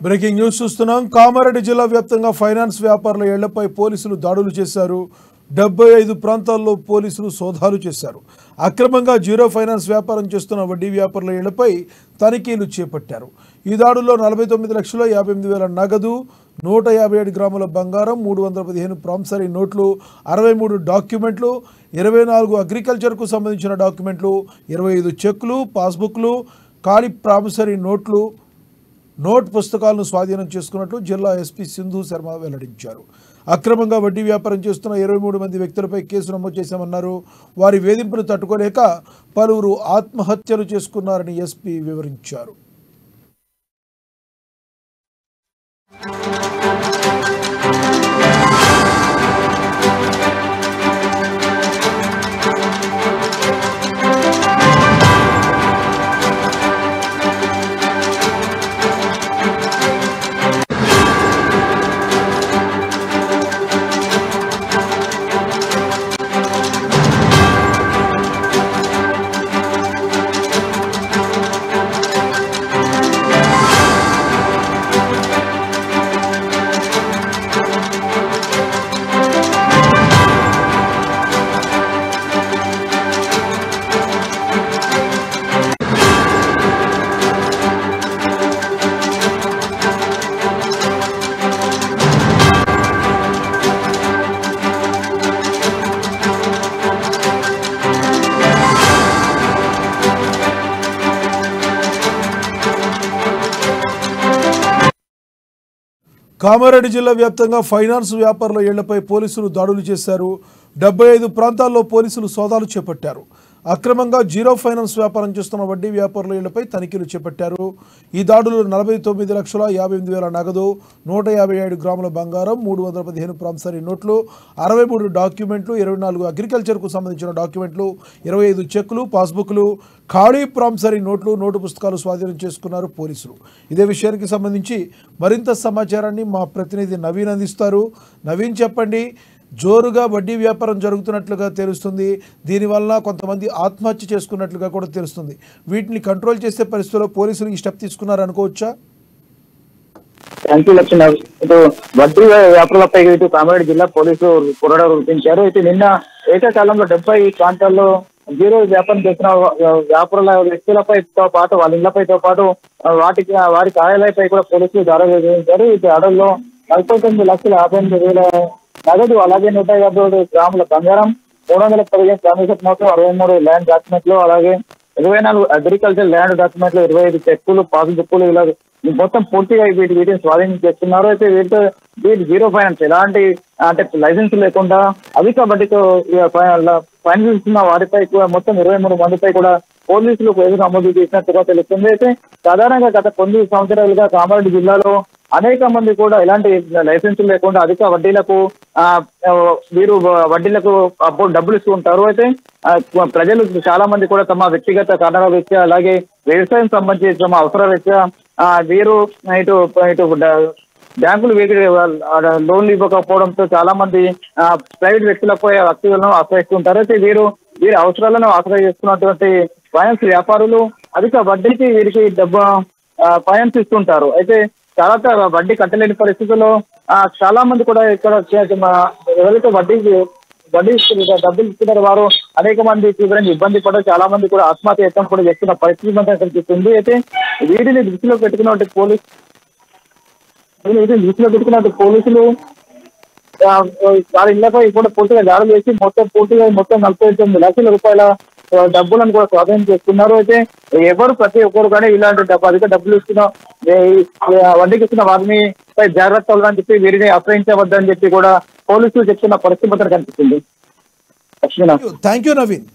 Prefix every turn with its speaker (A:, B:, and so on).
A: Breaking news చూస్తున్నాం. కామారెడ్డి జిల్లా వ్యాప్తంగా ఫైనాన్స్ వ్యాపారుల ఇళ్లపై పోలీసులు దాడులు చేశారు. 75 ప్రాంతాల్లో పోలీసులు సోదాలు చేశారు. అక్రమంగా జీరో ఫైనాన్స్ వ్యాపారం చేస్తున్న వడ్డీ వ్యాపారుల ఇళ్లపై తనిఖీలు చేపట్టారు. ఈ దాడుల్లో 49,58,000 నగదు, 157 గ్రాముల బంగారం, 315 ప్రామిసరీ నోట్లు, 63 డాక్యుమెంట్లు, 24 అగ్రికల్చర్కు సంబంధించిన డాక్యుమెంట్లు, 25 చెక్కులు, పాస్బుక్లు, ఖాళీ ప్రామిసరీ నోట్లు, నోట్ పుస్తకాలను స్వాధీనం చేసుకున్నట్లు జిల్లా ఎస్పీ సింధు శర్మ వెల్లడించారు. అక్రమంగా వడ్డీ వ్యాపారం చేస్తున్న 23 మంది వ్యక్తులపై కేసు నమోదు చేశామన్నారు. వారి వేధింపును తట్టుకోలేక పలువురు ఆత్మహత్యలు చేసుకున్నారని ఎస్పీ వివరించారు. కామారెడ్డి జిల్లా వ్యాప్తంగా ఫైనాన్స్ వ్యాపారుల ఇళ్లపై పోలీసులు దాడులు చేశారు. 75 ప్రాంతాల్లో పోలీసులు సోదాలు చేపట్టారు. అక్రమంగా జీరో ఫైనాన్స్ వ్యాపారం చేస్తున్న వడ్డీ వ్యాపారుల ఇళ్లపై తనిఖీలు చేపట్టారు. ఈ దాడులు 49,58,000 నగదు, 157 గ్రాముల బంగారం, 315 ప్రామిసరీ నోట్లు, 63 డాక్యుమెంట్లు, 24 అగ్రికల్చర్కు సంబంధించిన డాక్యుమెంట్లు, 25 చెక్కులు, పాస్బుక్లు, ఖాళీ ప్రామిసరీ నోట్లు, నోటు పుస్తకాలు స్వాధీనం చేసుకున్నారు పోలీసులు. ఇదే విషయానికి సంబంధించి మరింత సమాచారాన్ని మా ప్రతినిధి నవీన్ అందిస్తారు. నవీన్, చెప్పండి. జోరుగా వడ్డీ వ్యాపారం జరుగుతున్నట్లుగా తెలుస్తుంది. దీనివల్ల కొంతమంది ఆత్మహత్య చేసుకున్నట్లుగా కూడా తెలుస్తుంది. వీటిని కంట్రోల్ చేసే పరిస్థితుల్లో పోలీసులు ఈ స్టెప్ తీసుకున్నారనుకోవచ్చా?
B: Thank you Lakshman. ఇటు వడ్డీ వ్యాపారులపై ఇటు కామారెడ్డి జిల్లా పోలీసులు కొరడా రూపించారు. అయితే నిన్న ఏకకాలంలో 70 ప్రాంతాల్లో జీరో వ్యాపారం చేసిన వ్యాపారుల వ్యక్తులపైతో పాటు వాళ్ళ ఇళ్లపైతో పాటు వారి కార్యాలయపై కూడా పోలీసులు దాడులు నిర్వహించారు. ఈ దాడుల్లో 49,58,000 నగదు, అలాగే 157 గ్రాముల బంగారం, 315 ప్రామిసరీ నోట్లు, 63 ల్యాండ్ డాక్యుమెంట్లు, అలాగే 24 అగ్రికల్చర్ ల్యాండ్ డాక్యుమెంట్లు, 25 చెక్కులు, పాస్బుక్లు, ఇలా మొత్తం పూర్తిగా వీటిని స్వాధీనం చేస్తున్నారు. అయితే వీటి జీరో ఫైనాన్స్ ఎలాంటి అంటే లైసెన్స్ లేకుండా అధిక వడ్డీతో ఫైనాన్స్ ఇస్తున్న వారిపై మొత్తం 23 మందిపై కూడా పోలీసులు కేసు నమోదు చేసినట్టుగా తెలుస్తుంది. అయితే సాధారణంగా గత కొన్ని సంవత్సరాలుగా కామారెడ్డి జిల్లాలో అనేక మంది కూడా ఎలాంటి లైసెన్స్ లేకుండా అధిక వడ్డీలకు వీరు వడ్డీలకు డబ్బులు ఇస్తూ ఉంటారు. అయితే ప్రజలు చాలా మంది కూడా తమ వ్యక్తిగత కారణాల రీత్యా, అలాగే వ్యవసాయం సంబంధించి తమ అవసరాల రీత్యా వీరు ఇటు బ్యాంకులు లోన్లు ఇవ్వకపోవడంతో చాలా మంది ప్రైవేట్ వ్యక్తులపై వ్యక్తులను ఆశ్రయిస్తుంటారు. అయితే వీరి అవసరాలను ఆశ్రయిస్తున్నటువంటి ఫైనాన్స్ వ్యాపారులు అధిక వడ్డీకి వీరికి డబ్బు ఫైనాన్స్ ఇస్తుంటారు. అయితే చాలా వడ్డీ కట్టలేని పరిస్థితుల్లో చాలా మంది కూడా ఇక్కడ ఎవరైతే వడ్డీ డబ్బులు ఇస్తున్నారు వారు అనేక మంది తీవ్రంగా ఇబ్బంది పడ చాలా మంది కూడా ఆత్మహత్య యత్నం కూడా చేస్తున్న పరిస్థితి మనకు కనిపిస్తుంది. అయితే వీటిని దృష్టిలో పెట్టుకున్నట్టు పోలీసులు వారి ఇళ్లపై కూడా పూర్తిగా దాడులు చేసి మొత్తం 49 లక్షల రూపాయల డబ్బులను కూడా స్వాధీనం చేసుకున్నారు. అయితే ప్రతి ఒక్కరు కానీ ఇలాంటి అధిక డబ్బులు ఇస్తున్న వడ్డీకి ఇస్తున్న వారిని జాగ్రత్త అవ్వాలని చెప్పి వీరిని ఆశ్రయించవద్దని చెప్పి కూడా పోలీసులు చెప్తున్న పరిస్థితి కనిపిస్తుంది.
A: Thank you Naveen.